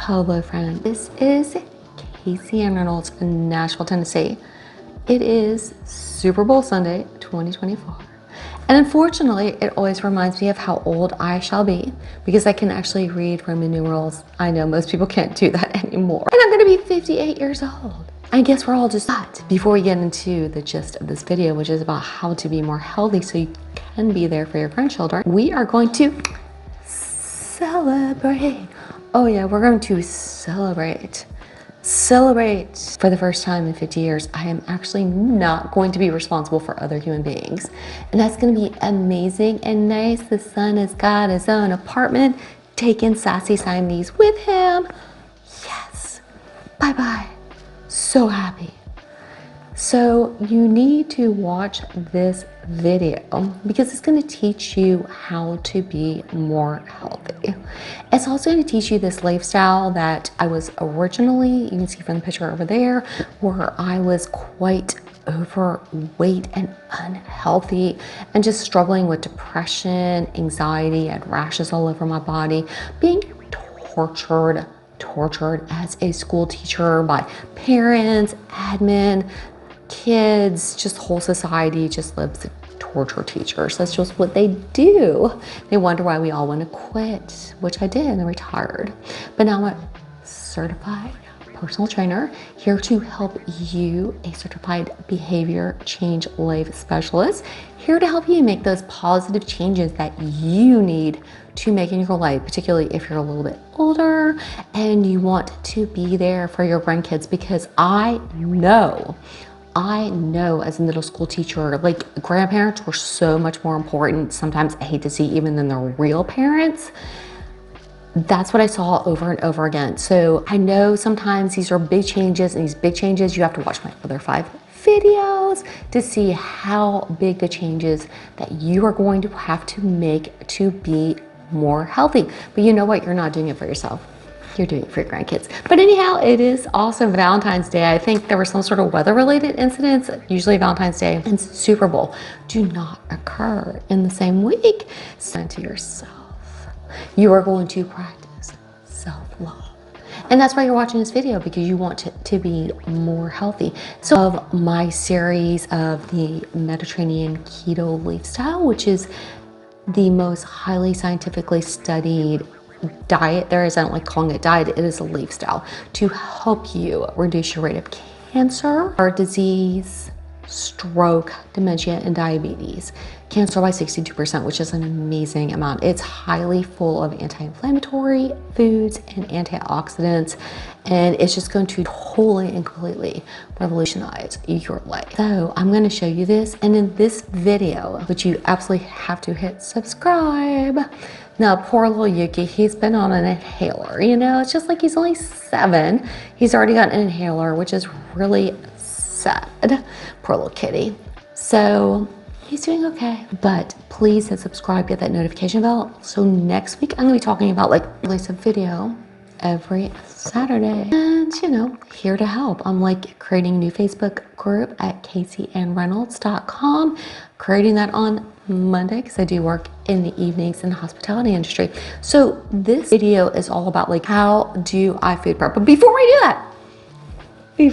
Hello friend, this is Casey and Reynolds in Nashville, Tennessee. It is Super Bowl Sunday 2024. And unfortunately, it always reminds me of how old I shall be because I can actually read Roman numerals. I know most people can't do that anymore. And I'm gonna be 58 years old. I guess we're all just that. Before we get into the gist of this video, which is about how to be more healthy so you can be there for your grandchildren, we are going to celebrate. Oh yeah, we're going to celebrate. Celebrate. For the first time in 50 years, I am actually not going to be responsible for other human beings. And that's gonna be amazing and nice. The son has got his own apartment, taking sassy Siamese with him. Yes, bye-bye. So happy. So you need to watch this video because it's going to teach you how to be more healthy. It's also going to teach you this lifestyle that I was originally, you can see from the picture over there, where I was quite overweight and unhealthy and just struggling with depression, anxiety, I had rashes all over my body, being tortured as a school teacher by parents, admin, kids, just whole society just lives to torture teachers. That's just what they do. They wonder why we all want to quit, which I did and retired. But now I'm a certified personal trainer here to help you, a certified behavior change life specialist, here to help you make those positive changes that you need to make in your life, particularly if you're a little bit older and you want to be there for your grandkids, because I know as a middle school teacher, like grandparents were so much more important. Sometimes I hate to see even than their real parents. That's what I saw over and over again. So I know sometimes these are big changes, and these big changes, you have to watch my other 5 videos to see how big the changes that you are going to have to make to be more healthy. But you know what? You're not doing it for yourself. You're doing it for your grandkids. But anyhow, it is also Valentine's Day. I think there were some sort of weather-related incidents. Usually Valentine's Day and Super Bowl do not occur in the same week. So to yourself, you are going to practice self-love. And that's why you're watching this video, because you want to be more healthy. So of my series of the Mediterranean keto lifestyle, which is the most highly scientifically studied diet there is. I don't like calling it diet, it is a lifestyle to help you reduce your rate of cancer, heart disease, stroke, dementia, and diabetes. Cancer by 62%, which is an amazing amount. It's highly full of anti-inflammatory foods and antioxidants, and it's just going to totally and completely revolutionize your life. So I'm going to show you this, and in this video, which you absolutely have to hit subscribe. Now, poor little Yuki, he's been on an inhaler. You know, it's just like he's only 7. He's already got an inhaler, which is really sad. Poor little kitty. So he's doing okay. But please hit subscribe, get that notification bell. So next week, I'm going to be talking about release a video every Saturday. And, you know, here to help. I'm creating a new Facebook group at CaseyandReynolds.com. Creating that on Monday because I do work in the evenings in the hospitality industry. So this video is all about how do I food prep. But before we do that, we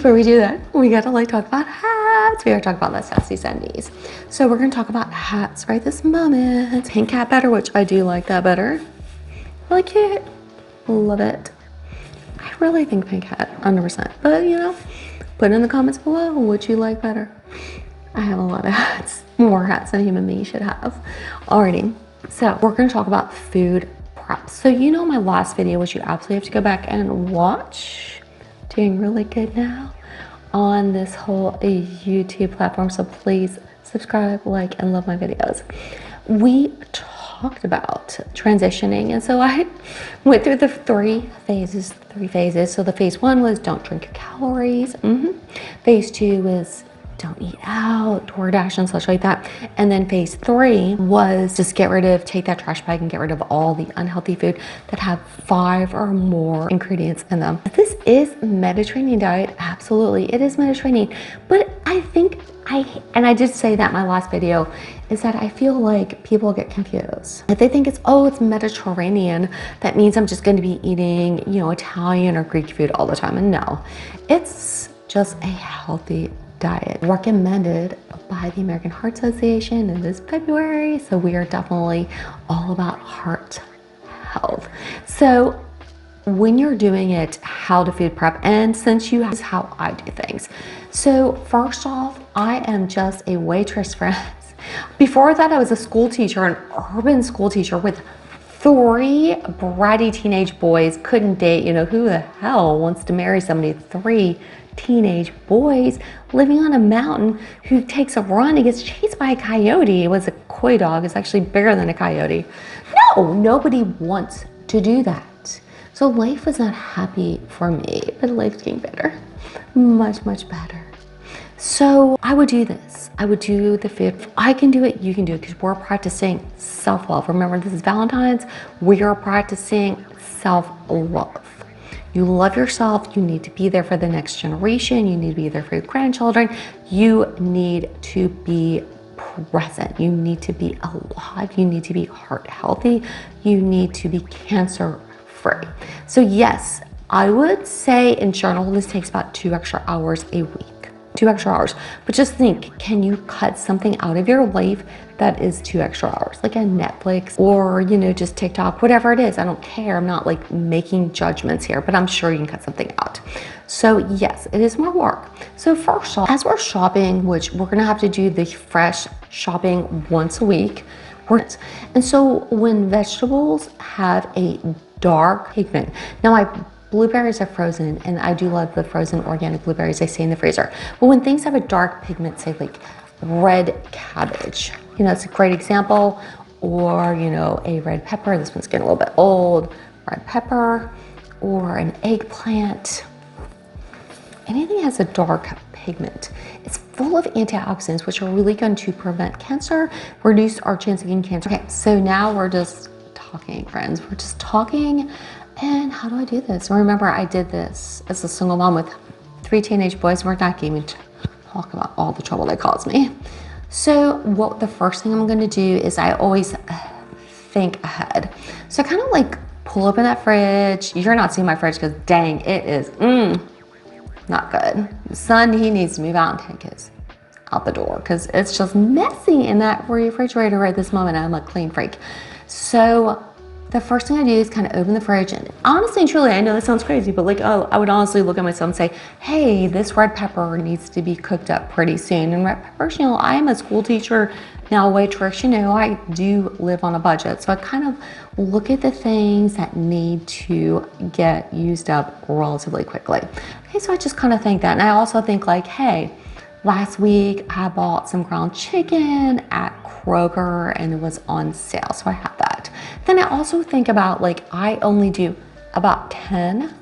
gotta talk about hats. We gotta talk about that sassy Sundays. So we're gonna talk about hats right this moment. Pink hat better, which I do like that better. I like it. Love it. I really think pink hat, 100%. But you know, put in the comments below what you like better. I have a lot of hats, more hats than a human being should have. Alrighty, so we're gonna talk about food prep. So you know my last video, which you absolutely have to go back and watch. Doing really good now on this whole YouTube platform. So please subscribe, like, and love my videos. We talked about transitioning, and so I went through the 3 phases. So the phase 1 was don't drink your calories. Phase 2 was don't eat out, DoorDash and such like that. And then phase 3 was just take that trash bag and get rid of all the unhealthy food that have 5 or more ingredients in them. This is Mediterranean diet, absolutely, it is Mediterranean, but I think And I did say that in my last video, is that I feel like people get confused. If they think it's, oh, it's Mediterranean, that means I'm just gonna be eating, you know, Italian or Greek food all the time. And no, it's just a healthy diet recommended by the American Heart Association in this February. So we are definitely all about heart health. So when you're doing it, how to food prep, and since you is how I do things. So first off, I am just a waitress, friends. Before that, I was a school teacher, an urban school teacher with 3 bratty teenage boys. Couldn't date, you know, who the hell wants to marry somebody? 3 teenage boys living on a mountain who takes a run and gets chased by a coyote. It was a coy dog. It's actually bigger than a coyote. No, nobody wants to do that. So life was not happy for me, but life's getting better, much, much better. So I would do this. I would do the food. If I can do it, you can do it, because we're practicing self-love. Remember, this is Valentine's. We are practicing self-love. You love yourself. You need to be there for the next generation. You need to be there for your grandchildren. You need to be present. You need to be alive. You need to be heart healthy. You need to be cancer free. So yes, I would say in general, this takes about 2 extra hours a week, 2 extra hours. But just think, can you cut something out of your life that is 2 extra hours? Like a Netflix or, you know, just TikTok, whatever it is. I don't care. I'm not like making judgments here, but I'm sure you can cut something out. So yes, it is more work. So first off, as we're shopping, which we're gonna have to do the fresh shopping once a week. And so when vegetables have a dark pigment, now my blueberries are frozen, and I do love the frozen organic blueberries. They stay in the freezer. But when things have a dark pigment, say like red cabbage, you know, it's a great example, or, you know, a red pepper. This one's getting a little bit old. Red pepper, or an eggplant. Anything that has a dark pigment, it's full of antioxidants, which are really going to prevent cancer, reduce our chance of getting cancer. Okay, so now we're just talking, friends. We're just talking. And how do I do this? Remember, I did this as a single mom with 3 teenage boys. We're not even talk about all the trouble they caused me. So what the first thing I'm going to do is I always think ahead. So I kind of like pull open that fridge. You're not seeing my fridge because dang, it is not good. Son, he needs to move out and take his out the door because it's just messy in that refrigerator right this moment. I'm a clean freak. So the first thing I do is kind of open the fridge, and honestly and truly, I know this sounds crazy, but like, oh, I would honestly look at myself and say, hey, this red pepper needs to be cooked up pretty soon. And red peppers, you know, I am a school teacher, now a waitress, you know, I do live on a budget. So I kind of look at the things that need to get used up relatively quickly. Okay, so I just kind of think that. And I also think like, hey, last week I bought some ground chicken at Kroger and it was on sale, so I have that. Then I also think about like, I only do about 10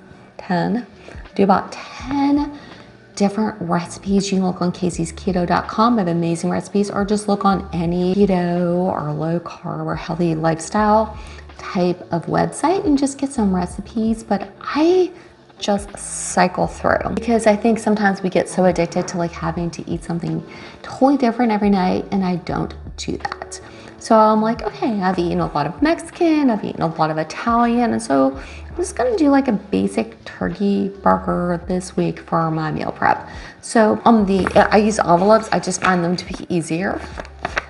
different recipes. You can look on Casey'sKeto.com. I have amazing recipes, or just look on any keto or low carb or healthy lifestyle type of website and just get some recipes. But I just cycle through because I think sometimes we get so addicted to like having to eat something totally different every night, and I don't do that. So I'm like, okay, I've eaten a lot of Mexican, I've eaten a lot of Italian, and so I'm just gonna do like a basic turkey burger this week for my meal prep. So I use envelopes. I just find them to be easier.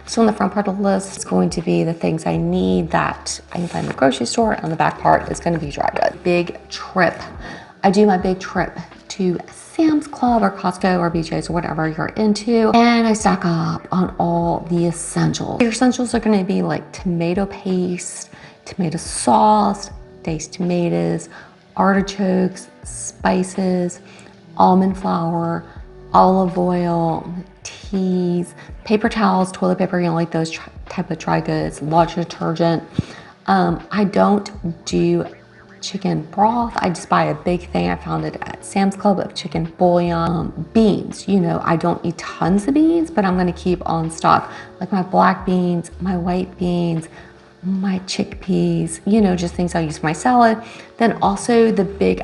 So on the front part of the list is going to be the things I need that I can find in the grocery store. On the back part is going to be dry goods. Big trip. I do my big trip to Sam's Club or Costco or BJ's or whatever you're into, and I stock up on all the essentials. Your essentials are going to be like tomato paste, tomato sauce, diced tomatoes, artichokes, spices, almond flour, olive oil, teas, paper towels, toilet paper, you know, like those type of dry goods, laundry detergent. I don't do chicken broth. I just buy a big thing. I found it at Sam's Club of chicken bouillon. Beans, you know, I don't eat tons of beans, but I'm going to keep on stock, like my black beans, my white beans, my chickpeas, you know, just things I use for my salad. Then also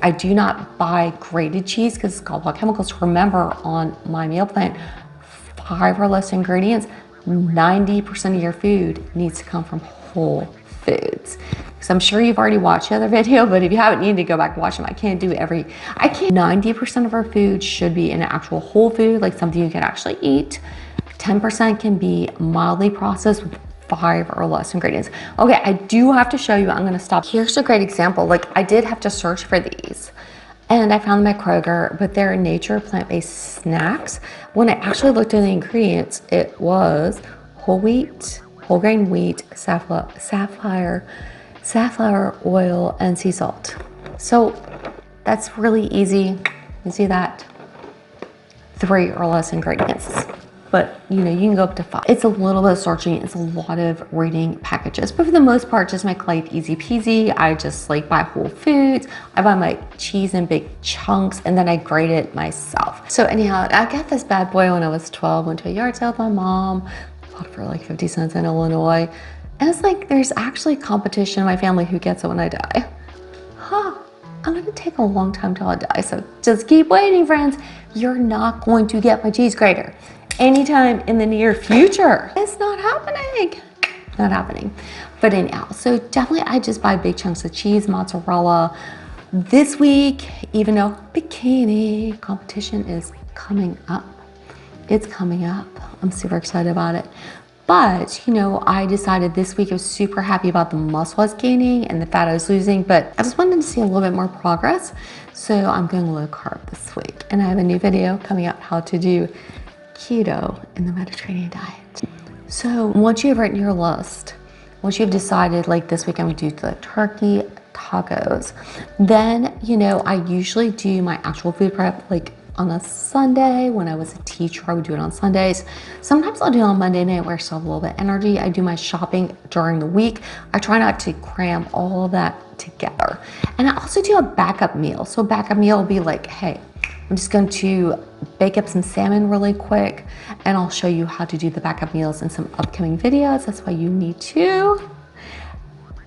I do not buy grated cheese because it's got a lot of chemicals. Remember, on my meal plan, 5 or less ingredients, 90% of your food needs to come from whole foods. So I'm sure you've already watched the other video, but if you haven't, you need to go back and watch them. I can't 90% of our food should be an actual whole food, like something you can actually eat. 10% can be mildly processed with 5 or less ingredients. Okay, I do have to show you, I'm gonna stop. Here's a great example. Like, I did have to search for these and I found them at Kroger, but they're nature plant-based snacks. When I actually looked at the ingredients, it was whole wheat, whole grain wheat, safflower oil, and sea salt. So that's really easy. You see that? 3 or less ingredients. But you know, you can go up to 5. It's a little bit of searching, it's a lot of reading packages, but for the most part, just make life easy peasy. I just like buy whole foods. I buy my cheese in big chunks and then I grate it myself. So anyhow, I got this bad boy when I was 12, went to a yard sale with my mom, bought it for like 50 cents in Illinois. And it's like, there's actually competition in my family who gets it when I die. I'm gonna take a long time till I die, so just keep waiting, friends. You're not going to get my cheese grater anytime in the near future. It's not happening. Not happening. But anyhow, so definitely I just buy big chunks of cheese, mozzarella. This week, even though bikini competition is coming up, it's coming up. I'm super excited about it. But, you know, I decided this week I was super happy about the muscle I was gaining and the fat I was losing, but I just wanted to see a little bit more progress. So I'm going low carb this week. And I have a new video coming out how to do keto in the Mediterranean diet. So once you've written your list, once you've decided like this week I'm gonna do the turkey tacos, then, you know, I usually do my actual food prep like on a Sunday. When I was a teacher, I would do it on Sundays. Sometimes I'll do it on Monday night where I still have a little bit of energy. I do my shopping during the week. I try not to cram all of that together. And I also do a backup meal. So a backup meal will be like, hey, I'm just going to bake up some salmon really quick and I'll show you how to do the backup meals in some upcoming videos. That's why you need to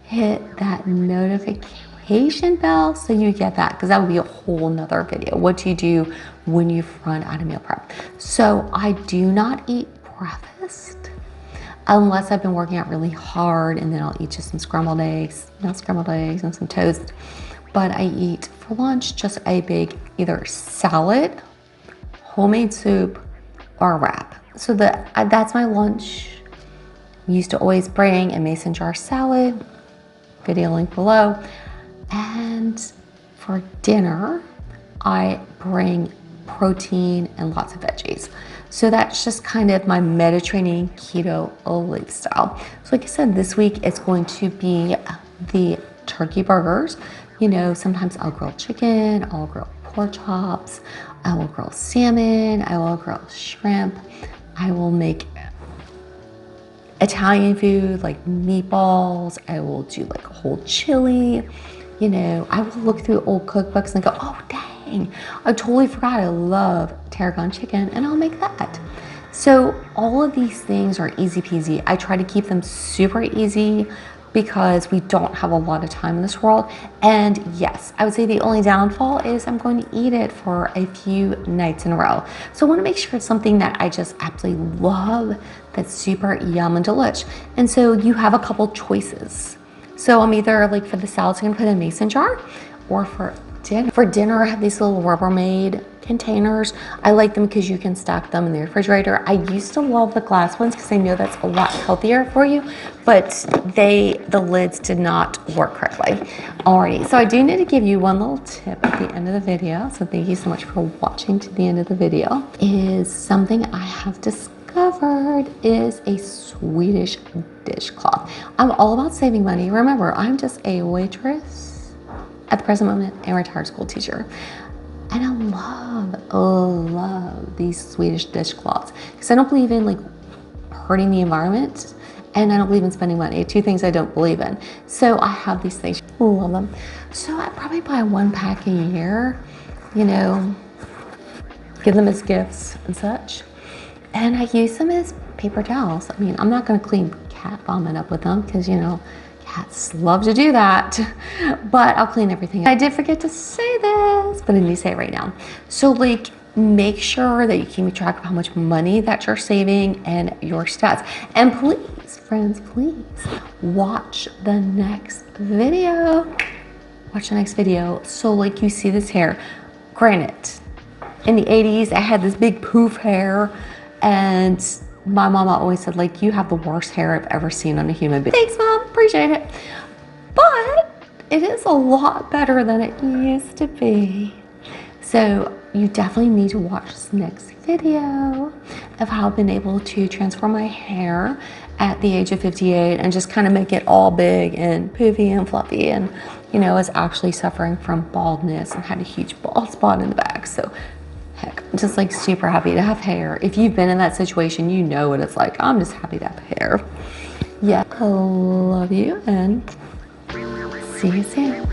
hit that notification bell so you get that, because that would be a whole nother video. What do you do when you've run out of meal prep? So I do not eat breakfast unless I've been working out really hard, and then I'll eat just some scrambled eggs, and some toast. But I eat for lunch just a big either salad, homemade soup, or a wrap. So that's my lunch. I used to always bring a mason jar salad, video link below. And for dinner, I bring protein and lots of veggies. So that's just kind of my Mediterranean keto lifestyle. So like I said, this week it's going to be the turkey burgers. You know, sometimes I'll grill chicken, I'll grill pork chops, I will grill salmon, I will grill shrimp, I will make Italian food like meatballs, I will do like a whole chili. You know, I will look through old cookbooks and go, oh dang, I totally forgot I love tarragon chicken, and I'll make that. So all of these things are easy peasy. I try to keep them super easy because we don't have a lot of time in this world. And yes, I would say the only downfall is I'm going to eat it for a few nights in a row. So I want to make sure it's something that I just absolutely love, that's super yum and delish. And so you have a couple choices. So I'm either like for the salads, I'm gonna put in a mason jar, or for dinner. For dinner, I have these little Rubbermaid containers. I like them because you can stack them in the refrigerator. I used to love the glass ones because I know that's a lot healthier for you, but the lids did not work correctly. Alrighty, so I do need to give you one little tip at the end of the video. So thank you so much for watching to the end of the video. Is something I have discovered is a Swedish dishcloth. I'm all about saving money. Remember, I'm just a waitress at the present moment, a retired school teacher. And I love these Swedish dishcloths because I don't believe in like hurting the environment, and I don't believe in spending money. 2 things I don't believe in. So I have these things, love them. So I probably buy 1 pack a year, you know, give them as gifts and such. And I use them as paper towels. I mean, I'm not gonna clean cat vomit up with them because, you know, cats love to do that, but I'll clean everything. I did forget to say this, but I need to say it right now. So like make sure that you keep track of how much money that you're saving and your stats. And please, friends, please watch the next video. Watch the next video. So like you see this hair, granted, in the 80s, I had this big poof hair, and my mama always said, like, you have the worst hair I've ever seen on a human being. Thanks, Mom, appreciate it. But it is a lot better than it used to be. So you definitely need to watch this next video of how I've been able to transform my hair at the age of 58 and just kind of make it all big and poofy and fluffy, and you know, was actually suffering from baldness and had a huge bald spot in the back. So heck, I'm just like super happy to have hair. If you've been in that situation, you know what it's like. I'm just happy to have hair. Yeah, I love you and see you soon.